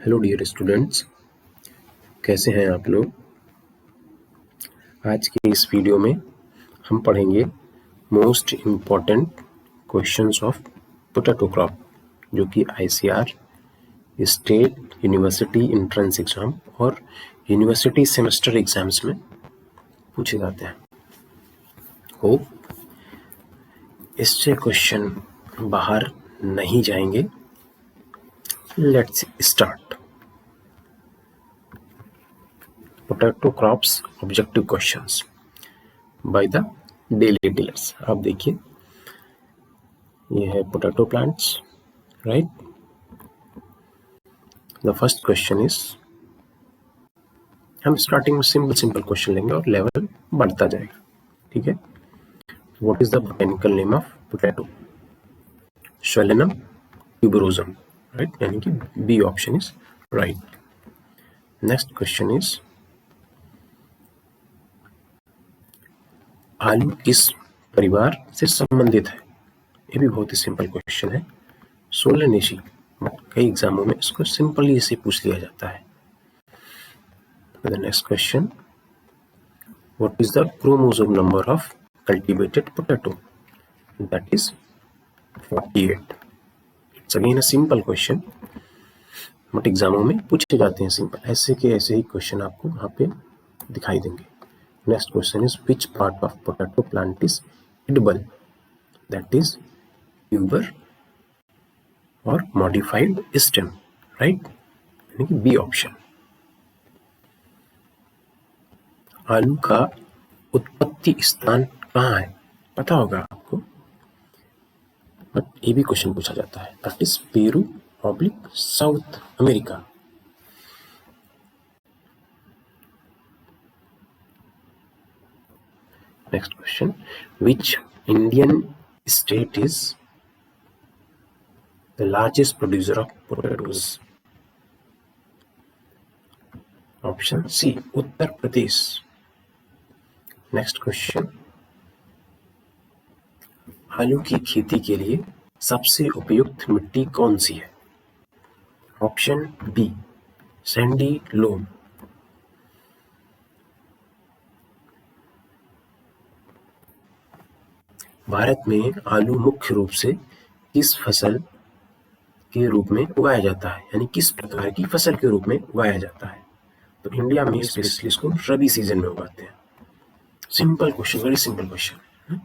Hello dear students, कैसे हैं आप लोग। आज के इस वीडियो में हम पढ़ेंगे most important questions of potato crop, जो कि ICR, state university entrance exam और यूनिवर्सिटी सेमेस्टर एग्जाम्स में पूछे जाते हैं। होप इससे क्वेश्चन बाहर नहीं जाएंगे। Let's start. Potato crops objective questions by the daily dealers. आप देखिए, ये है potato plants, right. The first question is, हम स्टार्टिंग में सिंपल क्वेश्चन लेंगे और लेवल बढ़ता जाएगा, ठीक है। What is the botanical name of potato? Solanum tuberosum, right, यानी कि B option is right. Next question is, आलू किस परिवार से संबंधित है? ये भी बहुत ही सिंपल क्वेश्चन है, सोलेनेसी, बट कई एग्जामों में इसको सिंपली इसे पूछ लिया जाता है। The next question, what is the chromosome number of cultivated potato? That is 48. It's again a simple question, but एग्जामों में पूछे जाते हैं सिंपल, ऐसे के ऐसे ही क्वेश्चन आपको वहाँ पे दिखाई देंगे। Next question is, which part of potato plant is edible? That is tuber or modified stem, right? यानी कि बी ऑप्शन। आलू का उत्पत्ति स्थान कहाँ है? पता होगा आपको, बट ये भी क्वेश्चन पूछा जाता है। That is Peru oblique South America. Next question, which Indian state is the largest producer of potatoes? Option C, Uttar Pradesh. Next question, आलू की खेती के लिए सबसे उपयुक्त मिट्टी कौन सी है? ऑप्शन बी, सैंडी लोम। भारत में आलू मुख्य रूप से किस फसल के रूप में उगाया जाता है, यानी किस प्रकार की फसल के रूप में उगाया जाता है? तो इंडिया में स्पेशली इसको रबी सीजन में उगाते हैं। Simple question, very simple question.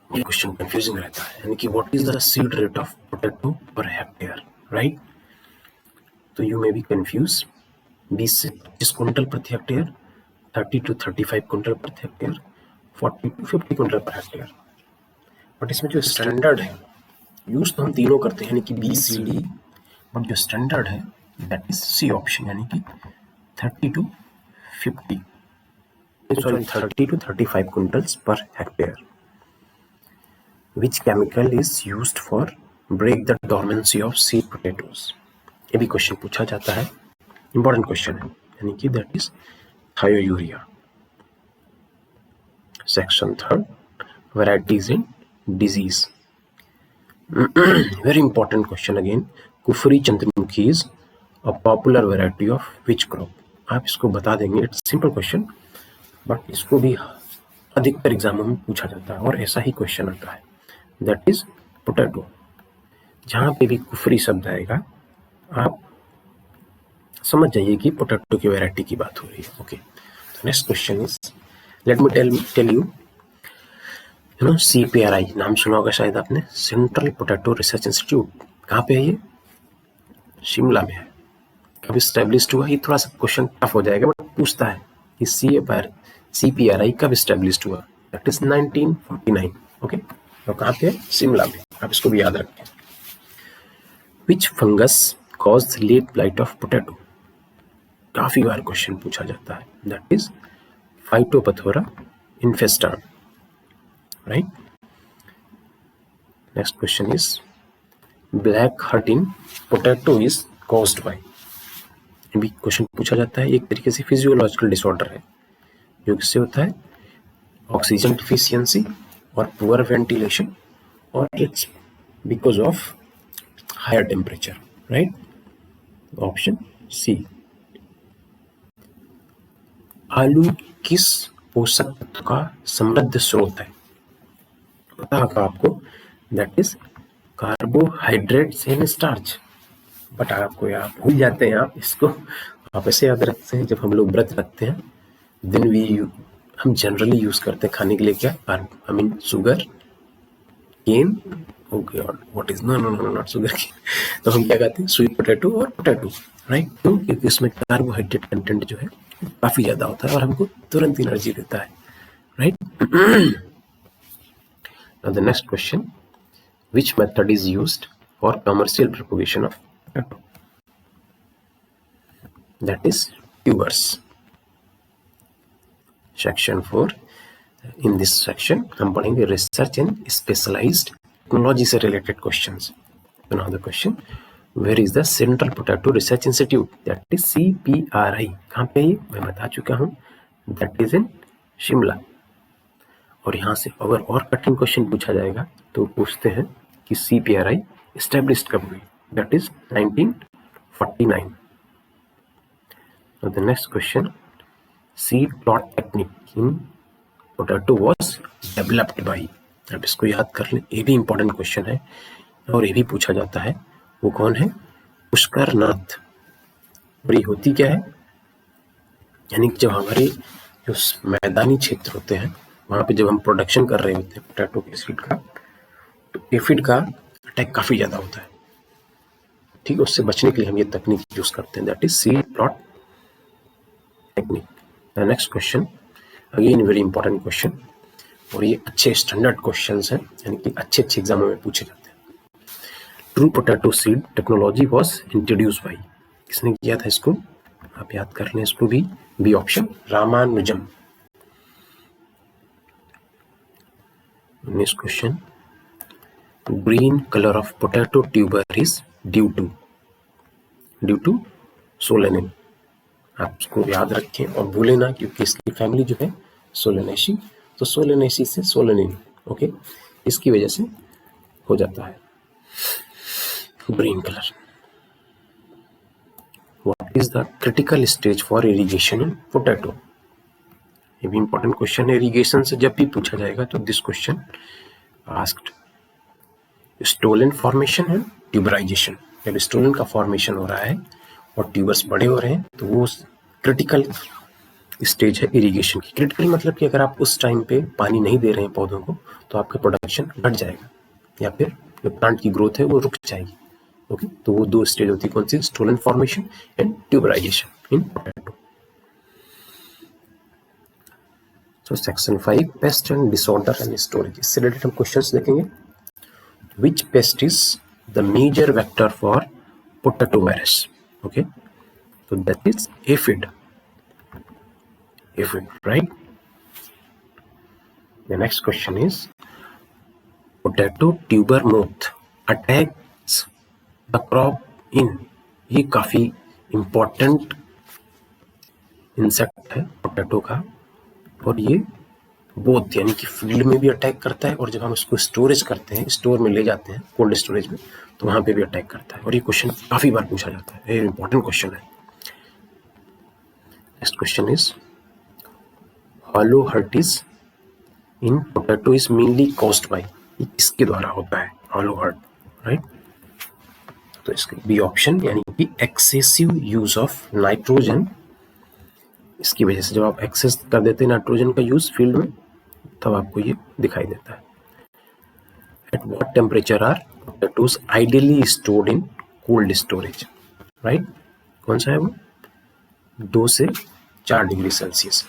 ये क्वेश्चन कंफ्यूजिंग रहता है, यानी कि what is the seed rate of potato per hectare, right? तो यू मे बी कंफ्यूज। 20 से 25 क्विंटल प्रति हेक्टेयर, 30 to 35 क्विंटल प्रति hectare, 40 to 50 quintal per hectare. But इसमें जो स्टैंडर्ड है, यूज तो हम तीनों करते हैं, यानी कि बी सी डी, बट जो स्टैंडर्ड है दैट इज सी ऑप्शन, यानी कि 30 to 35 quintals per hectare. Which chemical is used for break the dormancy of seed potatoes? ये भी क्वेश्चन पूछा जाता है, इंपॉर्टेंट क्वेश्चन है, यानी कि that is thiourea. Section third, varieties in disease. Very important question again. Kufri Chandramukhi is a popular variety of which crop? आप इसको बता देंगे, इट्स सिंपल क्वेश्चन, बट इसको भी अधिकतर एग्जामों में पूछा जाता है और ऐसा ही क्वेश्चन आता है, दैट इज पोटैटो। जहां पे भी कुफरी शब्द आएगा आप समझ जाइए कि पोटैटो की वैरायटी की बात हो रही है। ओके, तो next question is, let me tell you know CPRI नाम सुना होगा शायद आपने, सेंट्रल पोटैटो रिसर्च इंस्टीट्यूट। कहाँ पे है ये? शिमला में है। कब स्टैब्लिश्ड हुआ? ये थोड़ा सा क्वेश्चन टफ हो जाएगा, बट पूछता है कि CPRI कब स्टैब्लिश्ड हुआ? That is 1949। ओके, तो कहाँ पे? शिमला में। आप इसको भी याद रखें। Which fungus cause late blight of potato? काफी बार क्वेश्चन पूछा जाता है, that is phytophthora infestans, right. Next question is, black heart in potato is caused by? भी क्वेश्चन पूछा जाता है, एक तरीके से फिजियोलॉजिकल डिसऑर्डर है, जो किससे होता है? ऑक्सीजन डिफिशियंसी और पुअर वेंटिलेशन, और it's because of higher temperature, right. Option C. आलू किस पोषक तत्व का समृद्ध स्रोत है? पता होगा आपको, that is carbohydrates and starch. But आपको यार भूल जाते हैं आप इसको, आप ऐसे याद रखते हैं जब हम लोग व्रत रखते हैं देन हम जनरली यूज करते हैं खाने के लिए क्या, I mean sugar cane, okay, और what is no no no not sugar cane, तो हम क्या कहते हैं स्वीट पोटैटो और पोटैटो, राइट? क्यों? क्योंकि इसमें कार्बोहाइड्रेट कंटेंट जो है काफी ज्यादा होता है और हमको तुरंत एनर्जी देता है, right? Now the next question, which method is used for commercial propagation of potato? That is tubers. Section 4. In this section हम पढ़ेंगे research and specialized technology से related questions. So now the question, where is the Central Potato Research Institute? That is CPRI. कहाँ पे है? मैं बता चुका हूँ, that is in शिमला। और यहाँ से अगर और कठिन क्वेश्चन पूछा जाएगा तो पूछते हैं कि CPRI established कब हुई? That is 1949. Now the next question, seed plot technique in potato was developed by. अब इसको याद कर लें, ये भी इंपॉर्टेंट क्वेश्चन है और ये भी पूछा जाता है। वो कौन है? पुष्कर नाथ। और ये होती क्या है, यानी कि जब हमारे जो मैदानी क्षेत्र होते हैं वहां पे जब हम प्रोडक्शन कर रहे होते हैं पोटैटो के सीड का, तो एफिड का अटैक काफी ज्यादा होता है, ठीक है? उससे बचने के लिए हम ये तकनीक यूज करते हैं, that is seed plot technique. Next question, again very important question, और ये अच्छे स्टैंडर्ड क्वेश्चंस हैं, यानी कि अच्छे एग्जामों में पूछे जाते हैं। True potato seed technology was introduce by, किसने किया था इसको? आप याद कर लें इसको भी, B option, Ramanujam. Next question, green colour of potato tuber is due to solanine. आप इसको याद रखें और भूलें ना, क्योंकि इसकी फैमिली जो है सोलेनेसी, तो सोलेनेसी से सोलेनिन, ओके, इसकी वजह से हो जाता है green colour. What is the critical stage for irrigation in potato? ये भी इंपॉर्टेंट क्वेश्चन है, इरिगेशन से जब भी पूछा जाएगा तो this question asked. Stolon formation and tuberization, जब स्टोलन का फॉर्मेशन हो रहा है और ट्यूबर्स बड़े हो रहे हैं तो वो क्रिटिकल स्टेज है इरिगेशन की। क्रिटिकल मतलब कि अगर आप उस टाइम पे पानी नहीं दे रहे हैं पौधों को तो आपका प्रोडक्शन घट जाएगा या फिर जो प्लांट की ग्रोथ है वो रुक जाएगी, ओके? तो वो दो स्टेज होती है, कौन सी? Stolon formation and tuberization in potato. So section 5, pest and disorder and storage, इससे रिलेटेड हम क्वेश्चंस देखेंगे। Which pest is the major vector for potato virus? Okay, so that is aphid, right? The next question is, potato tuber moth attacks the crop in, ये काफी important insect है potato का, और ये both यानी कि field में भी अटैक करता है और जब हम उसको स्टोरेज करते हैं, स्टोर में ले जाते हैं कोल्ड स्टोरेज में, तो वहां पे भी अटैक करता है। और ये क्वेश्चन काफी बार पूछा जाता है, ये इंपॉर्टेंट क्वेश्चन है। Next question is, hollow heart is in potato is mainly caused by, ये किसके द्वारा होता है हॉलो हर्ट, राइट? तो इसके बी ऑप्शन, यानी कि एक्सेसिव यूज ऑफ नाइट्रोजन, इसकी वजह से जब आप एक्सेस कर देते हैं नाइट्रोजन का यूज फील्ड में तब आपको ये दिखाई देता है। At what temperature are potatoes ideally stored in cold storage, right? कौन सा है वो? 2 से 4 डिग्री सेल्सियस।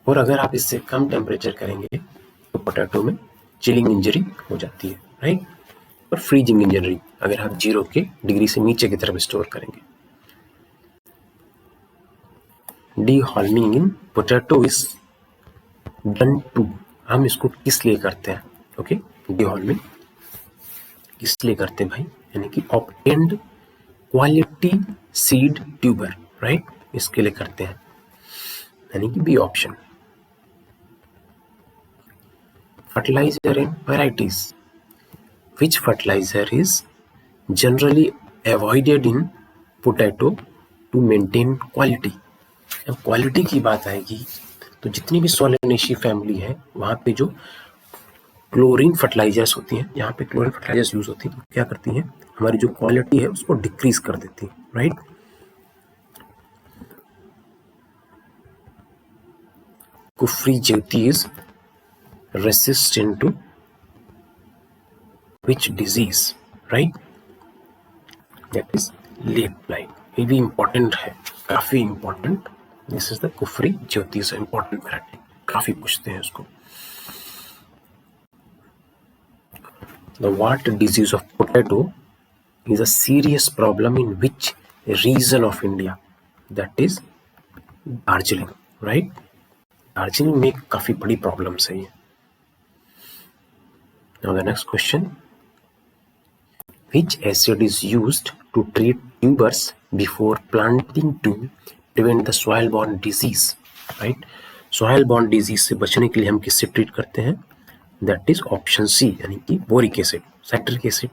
और अगर आप इससे कम टेम्परेचर करेंगे तो पोटैटो में चिलिंग इंजरी हो जाती है, राइट? और फ्रीजिंग इंजरी अगर आप 0 के डिग्री से नीचे की तरफ स्टोर करेंगे। डीहॉल्मिंग इन पोटैटो इज डन टू, हम इसको किस लिए करते हैं? ओके, डीहॉल्मिंग किस लिए करते हैं भाई? यानी कि obtained quality seed tuber, right? इसके लिए करते हैं, यानी कि B option. Fertiliser in varieties, which fertilizer is generally avoided in potato to maintain quality. जब क्वालिटी की बात आएगी तो जितनी भी सोलेनेसी फैमिली है वहाँ पे जो क्लोरीन फर्टिलाइजर्स होती हैं, यहाँ पे क्लोरीन फर्टिलाइजर्स यूज होती हैं, तो क्या करती हैं, हमारी जो क्वालिटी है उसको डिक्रीज कर देती है, right. Kufri Jyoti is resistant to which disease, right? That is leaf blight. ये भी important है, काफी important. This is the Kufri Jyoti is important variety. काफी पूछते हैं उसको. The what disease of potato is a serious problem in which region of India? That is Darjeeling, right? Darjeeling में काफी बड़ी problems है ये. Now the next question. Which acid is used to treat tubers before planting to prevent the soil-borne disease? Right? Soil-borne disease से बचने के लिए हम किससे ट्रीट करते हैं? That is option C, यानी कि बोरिक एसिड. साइट्रिक एसिड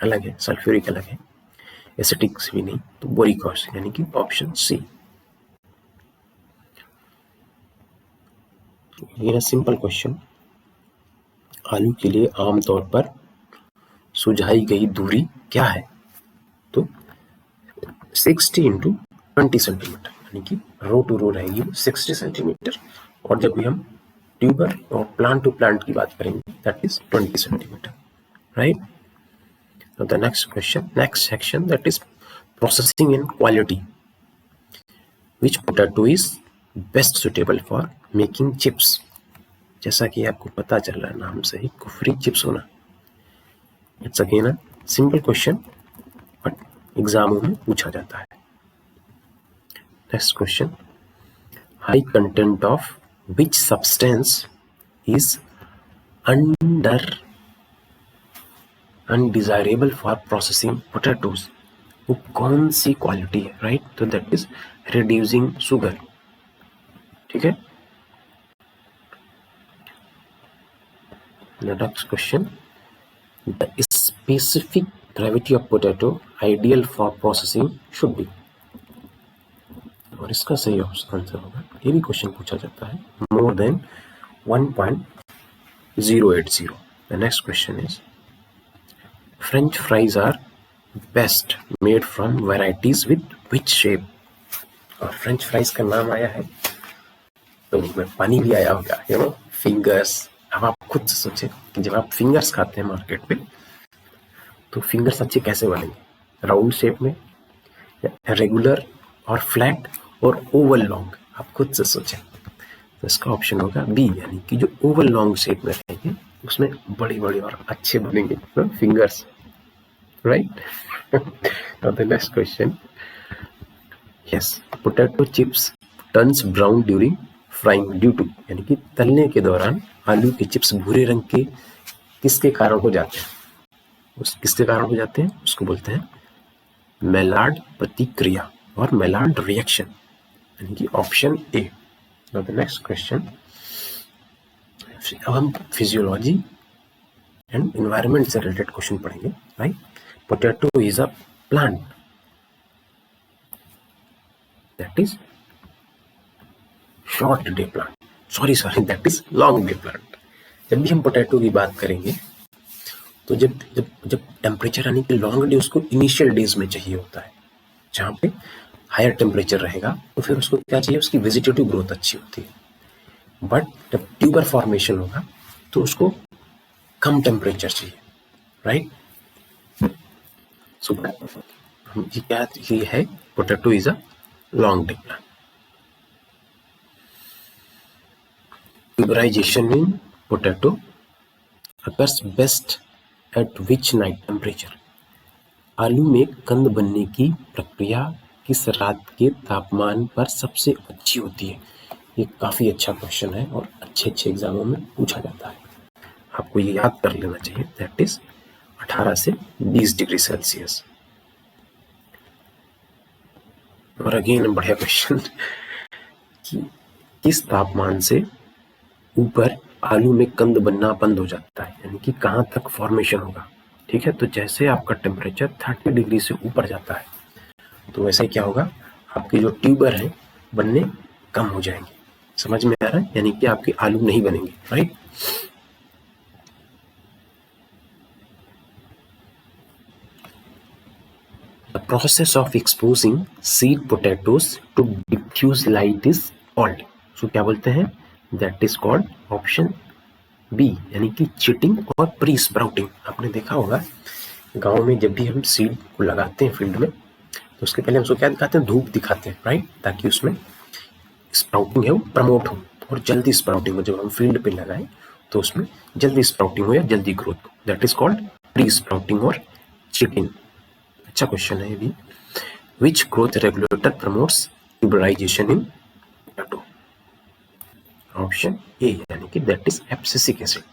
अलग है, सल्फ्यूरिक अलग है, एसिटिक से भी नहीं, तो बोरिक एसिड यानी कि ऑप्शन C. ये सिंपल क्वेश्चन. आलू के लिए आमतौर पर सुझाई गई दूरी क्या है? तो 60 इंटू 20 सेंटीमीटर, यानी कि रो टू रो रहेगी 60 सेंटीमीटर, और जब भी हम ट्यूबर और प्लांट टू प्लांट की बात करेंगे that is 20 centimetre, right. Now the next question, next section, that is processing and quality. Which potato is best suitable for making chips? जैसा कि आपको पता चल रहा है नाम से ही, कुफरी चिप्स होना. It's again a simple question, but एग्जामों में पूछा जाता है. Next question. High content of which substance is undesirable for processing potatoes? वो कौन सी क्वालिटी है, राइट? तो that is reducing sugar. ठीक है. The next question. The specific gravity of potato ideal for processing should be. और इसका सही answer होगा, ये भी क्वेश्चन पूछा जाता है, more than 1.080. The next question is French fries are best made from varieties with which shape? और French fries का नाम आया है तो पानी भी आया होगा, you know, fingers. अब आप खुद से सोचें कि जब आप फिंगर्स खाते हैं मार्केट पे तो फिंगर्स अच्छे कैसे बनेंगे? राउंड शेप में, या रेगुलर और फ्लैट और ओवल लॉन्ग? आप खुद से सोचें. तो इसका ऑप्शन होगा बी, यानी कि जो ओवल लॉन्ग शेप में रहेंगे उसमें बड़ी बड़ी और अच्छे बनेंगे fingers, right. Now the next question. Yes, potato chips turns brown during frying due to, यानी कि तलने के दौरान आलू के चिप्स भूरे रंग के किसके कारण हो जाते हैं? किसके कारण हो जाते हैं उसको बोलते हैं मेलार्ड प्रतिक्रिया और मेलार्ड रिएक्शन, यानी कि option A. Now the next question. अब हम फिजियोलॉजी एंड एनवायरनमेंट से रिलेटेड क्वेश्चन पढ़ेंगे, right. Potato is a plant that is short day plant, sorry that is long day plant. जब भी हम पोटैटो की बात करेंगे तो जब जब जब टेम्परेचर यानी कि लॉन्ग डे उसको इनिशियल डेज में चाहिए होता है, जहाँ पे हायर टेम्परेचर रहेगा, तो फिर उसको क्या चाहिए, उसकी वेजिटेटिव ग्रोथ अच्छी होती है. बट जब ट्यूबर फॉर्मेशन होगा तो उसको कम टेम्परेचर चाहिए, राइट. सो ये क्या ये है, potato is a long day plant. Tuberization in potato occurs best at which night temperature? आलू में कंद बनने की प्रक्रिया किस रात के तापमान पर सबसे अच्छी होती है? ये काफी अच्छा क्वेश्चन है और अच्छे एग्जामों में पूछा जाता है. आपको ये याद कर लेना चाहिए, दैट इज 18 से 20 डिग्री सेल्सियस. और अगेन बढ़िया क्वेश्चन कि किस तापमान से ऊपर आलू में कंद बनना बंद हो जाता है, यानी कि कहाँ तक फॉर्मेशन होगा. ठीक है, तो जैसे आपका टेम्परेचर 30 डिग्री से ऊपर जाता है तो वैसे क्या होगा, आपके जो ट्यूबर है बनने कम हो जाएंगे। समझ में आ रहा है? यानी कि आपके आलू नहीं बनेंगे, right. The process of exposing seed potatoes to diffuse light is called, so क्या बोलते हैं, that is called option B, यानी कि चिटिंग और प्री स्प्राउटिंग। आपने देखा होगा गांव में जब भी हम सीड को लगाते हैं फील्ड में, तो उसके पहले हम उसको क्या दिखाते हैं, धूप दिखाते हैं, राइट, ताकि उसमें स्प्राउटिंग है वो प्रमोट हो और जल्दी स्प्राउटिंग हो। जब हम फील्ड पे लगाएं तो उसमें जल्दी स्प्राउटिंग हो या जल्दी growth, that is called pre sprouting और चिटिंग। अच्छा क्वेश्चन है ये भी। Which growth regulator promotes tuberization in potato? Option A, यानी कि that is abscisic acid,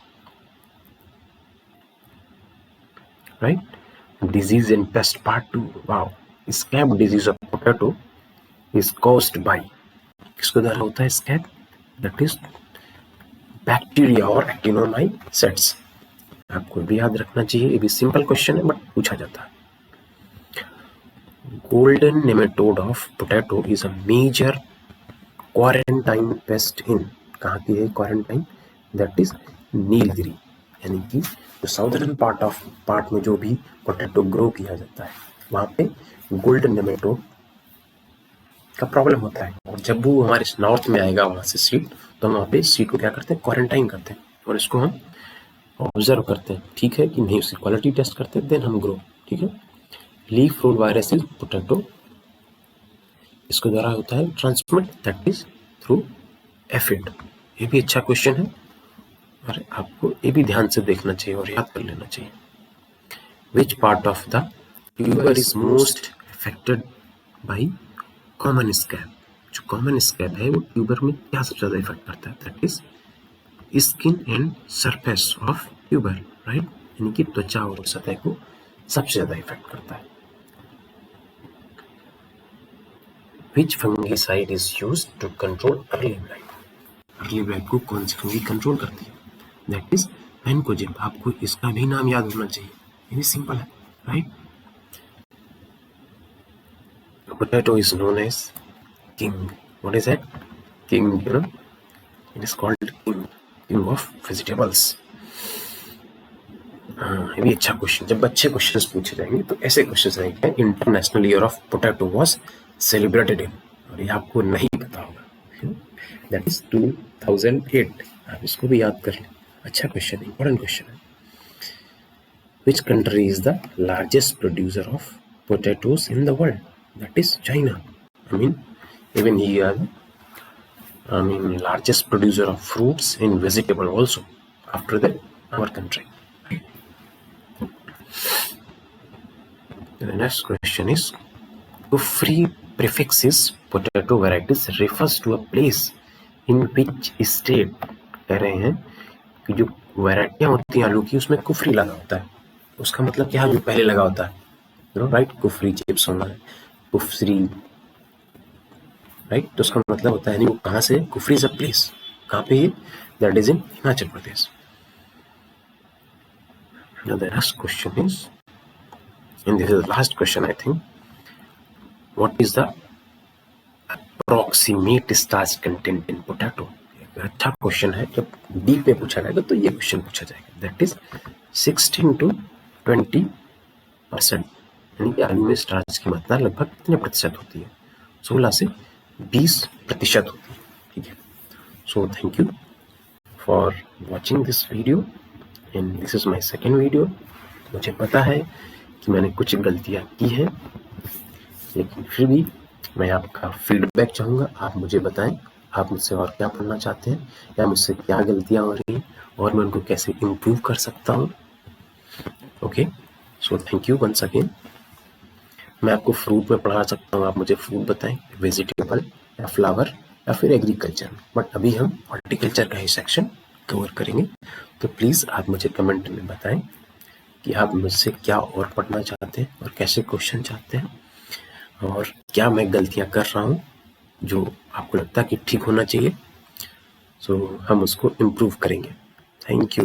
right. Disease in pest part 2, wow, scab disease of potato is caused by, किसके द्वारा होता है स्कैब, दैट इज बैक्टीरिया और एक्टिनोमाइसेट्स। आपको भी याद रखना चाहिए, ये भी सिंपल क्वेश्चन है बट पूछा जाता है। Golden nematode of potato is a major quarantine pest in, कहाँ की है क्वारंटाइन, दैट इज नीलगिरी, यानी कि जो साउदर्न पार्ट में जो भी पोटैटो ग्रो किया जाता है वहाँ पे गोल्डन नेमेटोड का प्रॉब्लम होता है। और जब वो हमारे नॉर्थ में आएगा वहाँ से सीड, तो हम वहाँ पे सीड को क्या करते हैं, क्वारंटाइन करते हैं और इसको हम ऑब्जर्व करते हैं, ठीक है कि नहीं, उसकी क्वालिटी टेस्ट करते हैं, देन हम ग्रो, ठीक है। Leaf roll virus is potato, इसके द्वारा होता है transmit, that is through aphid. ये भी अच्छा क्वेश्चन है और आपको ये भी ध्यान से देखना चाहिए और याद कर लेना चाहिए। Which part of the tuber is most affected by common scab, जो कॉमन स्कैब है वो ट्यूबर में क्या सबसे ज्यादा इफेक्ट करता है, that is skin and surface of tuber, right, यानी कि त्वचा और सतह को सबसे ज्यादा इफेक्ट करता है। Which fungicide is used to control early blight, early blight को कौन सी फंगी कंट्रोल करती है, दैट इज मैनकोजेब। आपको इसका भी नाम याद होना चाहिए, ये भी सिंपल है, right. Potato is known as king, what is that, king, you know, it is called king of vegetables. ये भी अच्छा क्वेश्चन, जब अच्छे क्वेश्चंस पूछे जाएंगे तो ऐसे क्वेश्चंस रहेंगे। International year of potato was celebrated in, और ये आपको नहीं पता होगा, दैट इज 2008। आप इसको भी याद कर लें, अच्छा क्वेश्चन है, इंपॉर्टेंट क्वेश्चन है। Which country is the largest producer of potatoes in the world, that is China. I mean even he are largest producer of fruits and vegetable also after that our country. The next question is, Kufri prefixes potato varieties refers to a place in which state, कह रहे हैं कि जो वैरायटियां होती हैं आलू की उसमें कुफरी लगा होता है, उसका मतलब क्या है, जो पहले लगा होता है, you know, right, Kufri chips होना है, कुफरी, राइट, तो उसका मतलब होता है नहीं, वो कहाँ से, कुफरी इज अ प्लेस, कहाँ पे है, that is in Himachal Pradesh. Now the next question is, and this is the last question I think, what is the approximate starch content in potato? अच्छा क्वेश्चन है, जब डीप में पूछा जाएगा तो ये क्वेश्चन पूछा जाएगा, दैट इज 16 to 20%, यानी कि आलू में स्टार्च की मात्रा लगभग कितने प्रतिशत होती है, 16 से 20% होती है, ठीक है। सो thank you for watching this video and this is my second video. मुझे पता है कि मैंने कुछ गलतियां की हैं, लेकिन फिर भी मैं आपका फीडबैक चाहूँगा, आप मुझे बताएं आप मुझसे और क्या पढ़ना चाहते हैं या मुझसे क्या गलतियां हो रही हैं और मैं उनको कैसे इम्प्रूव कर सकता हूँ। Okay, so thank you once again. मैं आपको फ्रूट में पढ़ा सकता हूँ, आप मुझे फ्रूट बताएं, वेजिटेबल या फ्लावर या फिर एग्रीकल्चर, बट अभी हम हॉर्टिकल्चर का ही सेक्शन कवर करेंगे। तो प्लीज़ आप मुझे कमेंट में बताएं कि आप मुझसे क्या और पढ़ना चाहते हैं और कैसे क्वेश्चन चाहते हैं और क्या मैं गलतियां कर रहा हूं जो आपको लगता है कि ठीक होना चाहिए, सो हम उसको इम्प्रूव करेंगे। Thank you.